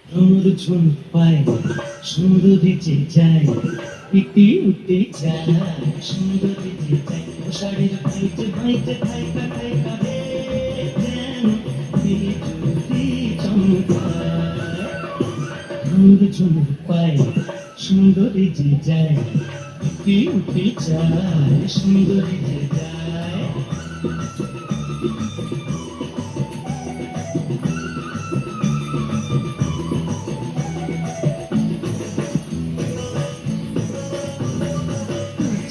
ভ্রমর ঝুম পায় সুন্দরী যে যায় পিটি উঠে যায় সুন্দরী যে যায় ও শাড়ির ভাইতে ভাইতে ভাইকা ভাইকা রে যেন বিজুলি চমকায় ভ্রমর ঝুম পায় সুন্দরী যে যায় পিটি উঠে যায় সুন্দরী যে যায়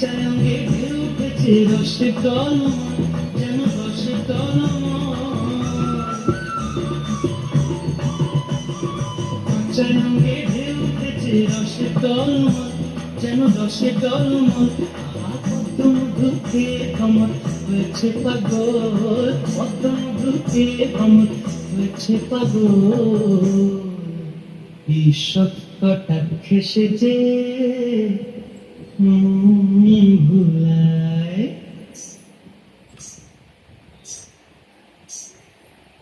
চায়ঙ্গে ঢেউ উঠেছে রসে টলমল যেন রসে টলমল চায়ঙ্গে ঢেউ উঠেছে রসে টলমল যেন রসে টলমল পদ্ম মধুকে কমল হয়েছে পাগল পদ্ম মধুকে কমল হয়েছে পাগল ঈশ্বর কটাক্ষে সেজে ভুলায়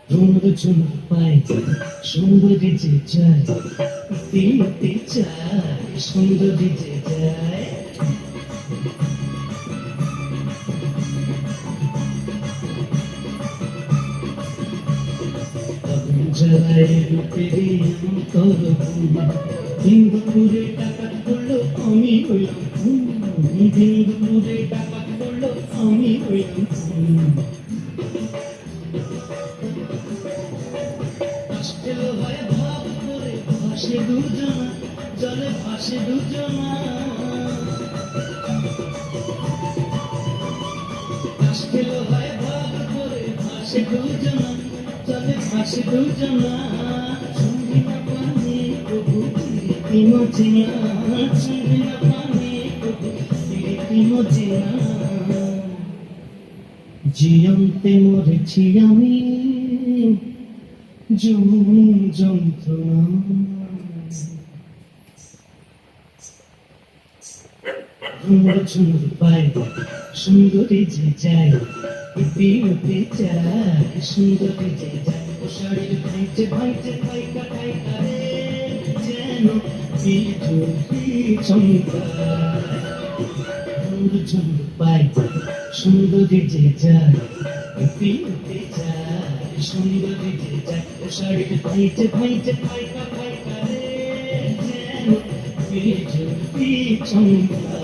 ভ্রমর ঝুম পায় সুন্দরী যে যায় দিতে চায় সুন্দরী যে যায় জ্বালায় রূপেরই অন্তর হিন্দুপুরে ডাকাত করলো আমি হইলাম হিন্দুপুরে ডাকাত করলো আমি হইলাম কষ্টের হয় ভাব করে ভাসে দুজনা জলে ভাসে দুজনা কষ্টের হয় ভাব করে ভাসে দুজনা জলে ভাসে দুজনা সঙ্গী না পানি প্রভু প্রীতি মজিনা সঙ্গী না পানি প্রভু প্রীতি মজিনা জিয়ন্তে মরেছি আমি যন্ত্রণা ভ্রমর ঝুম পায় সুন্দরী যে যায় পিটি উঠে যায় সুন্দরী যে যায় ও শাড়ির ভাইতে ভাইতে ভাইকা ভাইকা রে যেন বিজুলি চমকায় ভ্রমর ঝুম পায় সুন্দরী যে যায় পিটি উঠে যায় সুন্দরী যে যায় ও শাড়ির ভাইতে ভাইতে ভাইকা ভাইকা রে যেন বিজুলি চমকায়